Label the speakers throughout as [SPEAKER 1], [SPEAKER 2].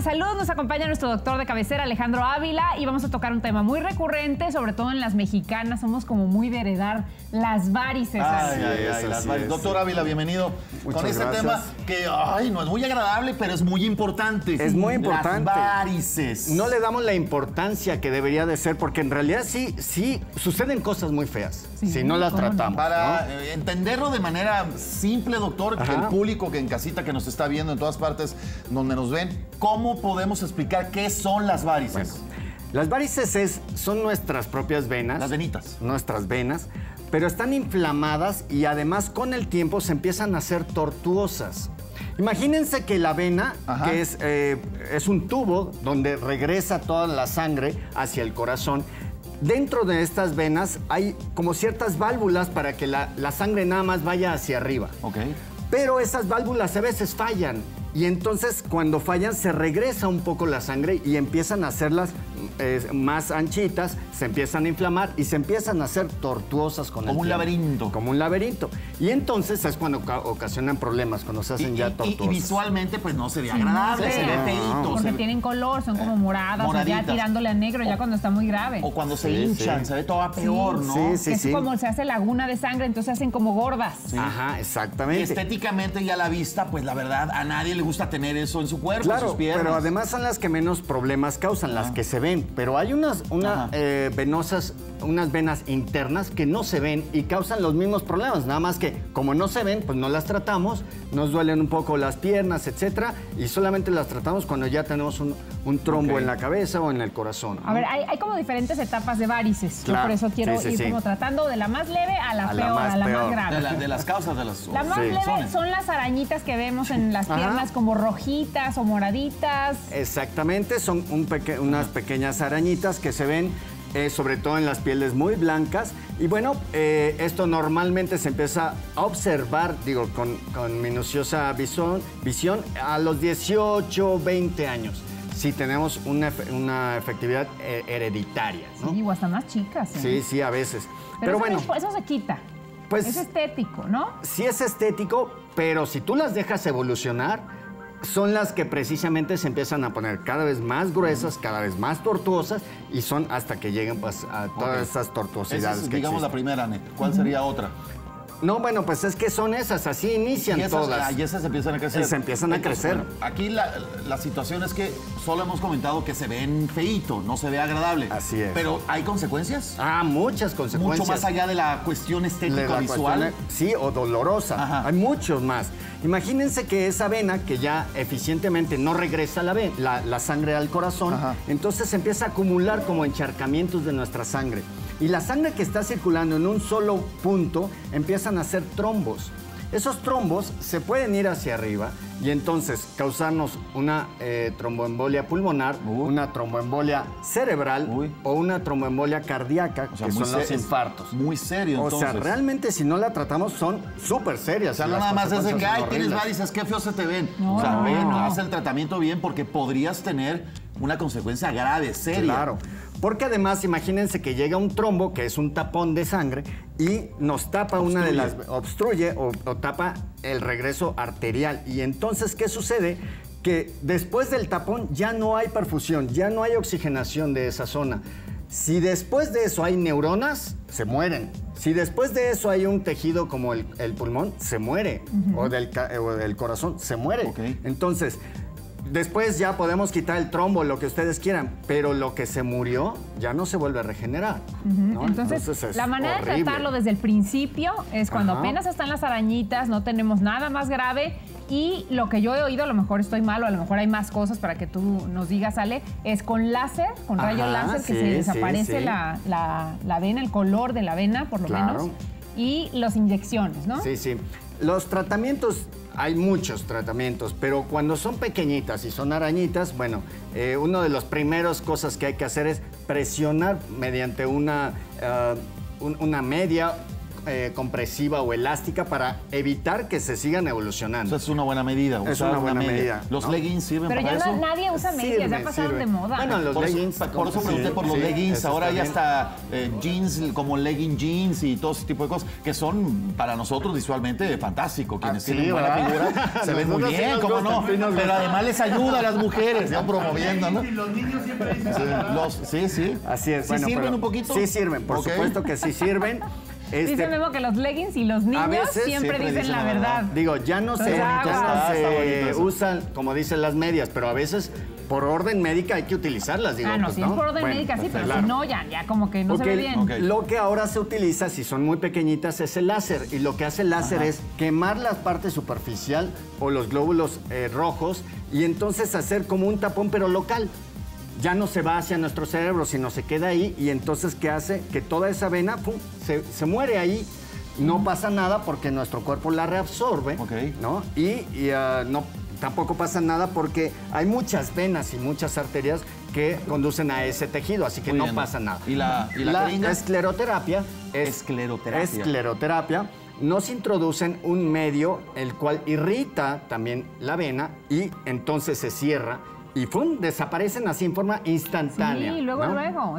[SPEAKER 1] salud nos acompaña nuestro doctor de cabecera, Alejandro Ávila, y vamos a tocar un tema muy recurrente, sobre todo en las mexicanas. Somos como muy de heredar las varices.
[SPEAKER 2] Las varices. Doctor Ávila, bienvenido.
[SPEAKER 3] Muchas
[SPEAKER 2] con este
[SPEAKER 3] gracias.
[SPEAKER 2] tema que no es muy agradable, pero es muy importante.
[SPEAKER 3] Es muy importante.
[SPEAKER 2] Las varices.
[SPEAKER 3] No le damos la importancia que debería de ser, porque en realidad sí suceden cosas muy feas si no las tratamos.
[SPEAKER 2] Para entenderlo de manera simple, doctor, que el público que en casita que nos está viendo en todas partes donde nos ven, ¿cómo podemos explicar qué son las varices?
[SPEAKER 3] Bueno, las varices son nuestras propias venas.
[SPEAKER 2] Las venitas.
[SPEAKER 3] Nuestras venas, pero están inflamadas y además con el tiempo se empiezan a hacer tortuosas. Imagínense que la vena, que es un tubo donde regresa toda la sangre hacia el corazón. Dentro de estas venas hay como ciertas válvulas para que la sangre nada más vaya hacia arriba. Pero esas válvulas a veces fallan. Y entonces, cuando fallan, se regresa un poco la sangre y empiezan a hacerlas más anchitas, se empiezan a inflamar y se empiezan a hacer tortuosas con el tiempo.
[SPEAKER 2] Como un laberinto.
[SPEAKER 3] Como un laberinto. Y entonces es cuando ocasionan problemas, cuando se hacen ya tortuosas.
[SPEAKER 2] Y visualmente, pues no se ve agradable, se ve feíto.
[SPEAKER 1] Porque tienen color, son como moradas, o ya tirándole a negro, ya cuando está muy grave.
[SPEAKER 2] O cuando se hinchan, se ve todo peor, ¿no?
[SPEAKER 1] Es como se hace laguna de sangre, entonces se hacen como gordas.
[SPEAKER 3] Ajá, exactamente.
[SPEAKER 2] Y estéticamente y a la vista, pues la verdad, a nadie le gusta tener eso en su cuerpo, en sus
[SPEAKER 3] Claro,
[SPEAKER 2] piernas.
[SPEAKER 3] pero además son las que menos problemas causan, las que se ven. Pero hay unas venas internas que no se ven y causan los mismos problemas. Nada más que, como no se ven, pues no las tratamos, nos duelen un poco las piernas, etcétera, y solamente las tratamos cuando ya tenemos un trombo en la cabeza o en el corazón, ¿no?
[SPEAKER 1] A ver, hay como diferentes etapas de varices. Yo por eso quiero ir como tratando de la más leve a la peor, a la más grave.
[SPEAKER 2] De las causas de las...
[SPEAKER 1] La más leve son las arañitas que vemos en las piernas como rojitas o moraditas.
[SPEAKER 3] Exactamente, son unas pequeñas arañitas que se ven sobre todo en las pieles muy blancas. Y bueno, esto normalmente se empieza a observar, digo, con minuciosa visión a los 18, 20 años. Si tenemos una efectividad hereditaria, ¿no?
[SPEAKER 1] Sí, o hasta más chicas.
[SPEAKER 3] Sí, a veces.
[SPEAKER 1] Pero bueno, eso se quita. Pues es estético, ¿no?
[SPEAKER 3] Sí es estético, pero si tú las dejas evolucionar, son las que precisamente se empiezan a poner cada vez más gruesas, cada vez más tortuosas, y son hasta que lleguen pues a todas esas tortuosidades.
[SPEAKER 2] Esa es, digamos, la primera, Nete. ¿Cuál sería otra?
[SPEAKER 3] No, bueno, pues es que son esas, así inician todas.
[SPEAKER 2] Y esas empiezan a crecer.
[SPEAKER 3] Y se empiezan a crecer.
[SPEAKER 2] Bueno, aquí la situación es que solo hemos comentado que se ven feíto, no se ve agradable.
[SPEAKER 3] Así es.
[SPEAKER 2] Pero ¿hay consecuencias?
[SPEAKER 3] Muchas consecuencias.
[SPEAKER 2] Mucho más allá de la cuestión estética visual.
[SPEAKER 3] Sí, o dolorosa. Hay muchos más. Imagínense que esa vena, que ya eficientemente no regresa la sangre al corazón, entonces se empieza a acumular como encharcamientos de nuestra sangre. Y la sangre que está circulando en un solo punto empiezan a hacer trombos. Esos trombos se pueden ir hacia arriba y entonces causarnos una tromboembolia pulmonar, una tromboembolia cerebral o una tromboembolia cardíaca, que son los infartos.
[SPEAKER 2] Muy serio, entonces.
[SPEAKER 3] O sea, realmente si no la tratamos son súper serias.
[SPEAKER 2] O sea, no nada más es de que, tienes varices, qué feo se te ven.
[SPEAKER 1] No,
[SPEAKER 2] o sea, haz el tratamiento bien porque podrías tener una consecuencia grave, seria.
[SPEAKER 3] Claro. Porque además, imagínense que llega un trombo, que es un tapón de sangre, y nos tapa obstruye o tapa el regreso arterial. Y entonces, ¿qué sucede? Que después del tapón ya no hay perfusión, ya no hay oxigenación de esa zona. Si después de eso hay neuronas, se mueren. Si después de eso hay un tejido como el pulmón, se muere. O del corazón, se muere. Entonces, después ya podemos quitar el trombo, lo que ustedes quieran, pero lo que se murió ya no se vuelve a regenerar. ¿no?
[SPEAKER 1] Entonces la manera de tratarlo desde el principio es cuando apenas están las arañitas, no tenemos nada más grave. Y lo que yo he oído, a lo mejor estoy mal o a lo mejor hay más cosas para que tú nos digas, Ale, es con láser, con rayo láser, que se desaparece la vena, el color de la vena, por lo menos. Y las inyecciones, ¿no?
[SPEAKER 3] Sí. Los tratamientos, hay muchos tratamientos, pero cuando son pequeñitas y son arañitas, bueno, una de las primeras cosas que hay que hacer es presionar mediante una media compresiva o elástica para evitar que se sigan evolucionando.
[SPEAKER 2] Eso es una buena medida.
[SPEAKER 3] Es una buena medida.
[SPEAKER 2] ¿Los leggings sirven
[SPEAKER 1] Pero
[SPEAKER 2] para
[SPEAKER 1] ya
[SPEAKER 2] eso?
[SPEAKER 1] nadie usa medias, ya pasaron de moda.
[SPEAKER 3] Bueno, los leggings.
[SPEAKER 2] Por eso pregunté por los leggings. Ahora ya está jeans, como legging jeans y todo ese tipo de cosas, que son para nosotros visualmente fantástico. Quienes tienen buena figura se ven muy bien, ¿cómo no? Pero además les ayuda a las mujeres, ya promoviendo, ¿no?
[SPEAKER 4] Y los niños siempre dicen
[SPEAKER 2] Sí.
[SPEAKER 3] Así es.
[SPEAKER 2] ¿Sí
[SPEAKER 3] Bueno,
[SPEAKER 2] sirven
[SPEAKER 3] pero
[SPEAKER 2] un poquito?
[SPEAKER 3] Sí sirven, por supuesto que sí sirven.
[SPEAKER 1] Dice Memo que los leggings y los niños
[SPEAKER 3] veces
[SPEAKER 1] siempre dicen la verdad.
[SPEAKER 3] Digo, ya no se
[SPEAKER 2] bonito
[SPEAKER 3] usan, como dicen las medias, pero a veces por orden médica hay que utilizarlas. Digo,
[SPEAKER 1] No,
[SPEAKER 3] pues,
[SPEAKER 1] si es por orden médica sí, pero
[SPEAKER 3] claro.
[SPEAKER 1] si no, ya como que no se ve bien.
[SPEAKER 2] Ok.
[SPEAKER 3] Lo que ahora se utiliza, si son muy pequeñitas, es el láser. Y lo que hace el láser es quemar la parte superficial o los glóbulos rojos y entonces hacer como un tapón, pero local. Ya no se va hacia nuestro cerebro, sino se queda ahí y entonces ¿qué hace? Que toda esa vena se muere ahí. No pasa nada porque nuestro cuerpo la reabsorbe, ¿no? Y tampoco pasa nada porque hay muchas venas y muchas arterias que conducen a ese tejido, así que no pasa nada.
[SPEAKER 2] ¿Y la jeringa?
[SPEAKER 3] Escleroterapia escleroterapia. Nos introducen un medio el cual irrita también la vena y entonces se cierra y ¡pum! Desaparecen así en forma instantánea.
[SPEAKER 1] Sí, luego,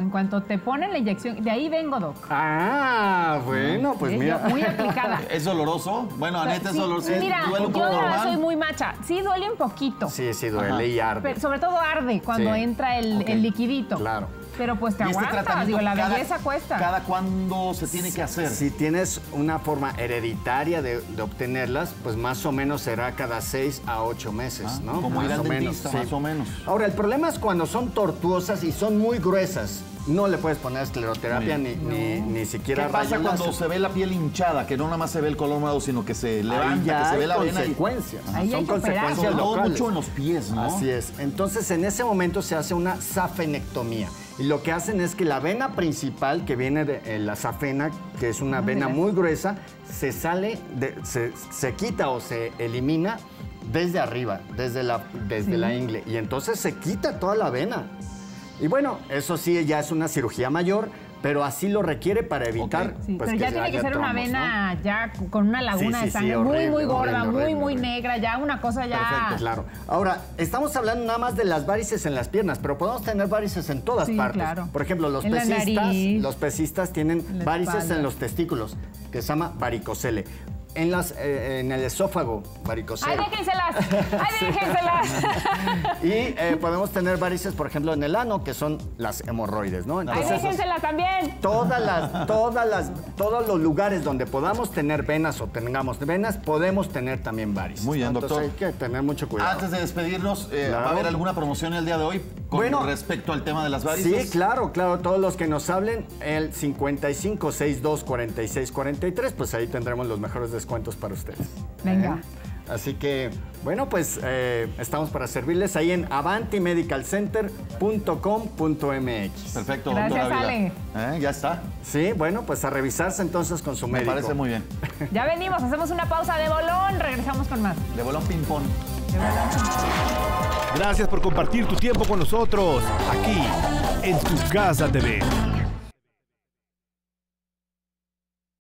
[SPEAKER 1] en cuanto te ponen la inyección, de ahí vengo, Doc.
[SPEAKER 3] Ah, bueno, pues mira.
[SPEAKER 1] Muy aplicada.
[SPEAKER 2] ¿Es doloroso? Bueno, Aneta, es doloroso.
[SPEAKER 1] Mira,
[SPEAKER 2] ¿Duele un
[SPEAKER 1] yo
[SPEAKER 2] poco normal?
[SPEAKER 1] soy muy macha. Sí duele un poquito.
[SPEAKER 3] Sí, duele y arde.
[SPEAKER 1] Pero sobre todo arde cuando entra el liquidito.
[SPEAKER 3] Claro.
[SPEAKER 1] Pero pues te aguantas, digo, la belleza cuesta.
[SPEAKER 2] ¿Cada cuándo se tiene que hacer?
[SPEAKER 3] Si tienes una forma hereditaria de obtenerlas, pues más o menos será cada 6 a 8 meses, ¿no?
[SPEAKER 2] Como ir al dentista, más o menos.
[SPEAKER 3] Ahora, el problema es cuando son tortuosas y son muy gruesas. No le puedes poner escleroterapia ni siquiera
[SPEAKER 2] ¿Qué pasa
[SPEAKER 3] rayo
[SPEAKER 2] cuando
[SPEAKER 3] láser?
[SPEAKER 2] se ve la piel hinchada? Que no nada más se ve el color morado, sino que se levanta, que se ve la vena.
[SPEAKER 3] Consecuencias.
[SPEAKER 1] Ahí hay
[SPEAKER 3] Son
[SPEAKER 1] que operar.
[SPEAKER 3] consecuencias
[SPEAKER 2] Sobre todo
[SPEAKER 3] locales.
[SPEAKER 2] mucho en los pies, ¿no?
[SPEAKER 3] Así es. Entonces, en ese momento se hace una safenectomía. Y lo que hacen es que la vena principal, que viene de la safena, que es una vena muy gruesa, se quita o se elimina desde arriba, desde la ingle. Y entonces se quita toda la vena. Y bueno, eso sí, ya es una cirugía mayor, pero así lo requiere para evitar.
[SPEAKER 1] Sí,
[SPEAKER 3] pues,
[SPEAKER 1] pero ya
[SPEAKER 3] que
[SPEAKER 1] tiene que
[SPEAKER 3] haya
[SPEAKER 1] ser una
[SPEAKER 3] trombos,
[SPEAKER 1] vena ya con una laguna de sangre
[SPEAKER 3] horrible,
[SPEAKER 1] muy gorda,
[SPEAKER 3] horrible,
[SPEAKER 1] muy negra, ya una cosa ya.
[SPEAKER 3] Perfecto, claro. Ahora, estamos hablando nada más de las varices en las piernas, pero podemos tener varices en todas partes.
[SPEAKER 1] Claro.
[SPEAKER 3] Por ejemplo, los pesistas tienen varices en los testículos, que se llama varicocele. En el esófago, varicocele.
[SPEAKER 1] ¡Ay, déjenselas!
[SPEAKER 3] Y podemos tener varices, por ejemplo, en el ano, que son las hemorroides, ¿no?
[SPEAKER 1] ¡Ay, déjenselas también!
[SPEAKER 3] Todos los lugares donde podamos tener venas o tengamos venas, podemos tener también varices.
[SPEAKER 2] Muy bien, doctor.
[SPEAKER 3] Entonces hay que tener mucho cuidado.
[SPEAKER 2] Antes de despedirnos, ¿va a haber alguna promoción el día de hoy con respecto al tema de las varices?
[SPEAKER 3] Sí, claro. Todos los que nos hablen, el 55624643, pues ahí tendremos los mejores descuentos para ustedes.
[SPEAKER 1] Venga.
[SPEAKER 3] Así que, bueno, pues estamos para servirles ahí en avantimedicalcenter.com.mx.
[SPEAKER 2] Perfecto,
[SPEAKER 1] Gracias,
[SPEAKER 2] doctora
[SPEAKER 1] Ale.
[SPEAKER 2] Ávila. Ya está.
[SPEAKER 3] Sí, bueno, pues a revisarse entonces con su
[SPEAKER 2] Me
[SPEAKER 3] médico.
[SPEAKER 2] parece muy bien.
[SPEAKER 1] Ya venimos, hacemos una pausa de bolón, regresamos con más.
[SPEAKER 2] De bolón ping-pong.
[SPEAKER 5] Gracias por compartir tu tiempo con nosotros aquí en Tu Casa TV.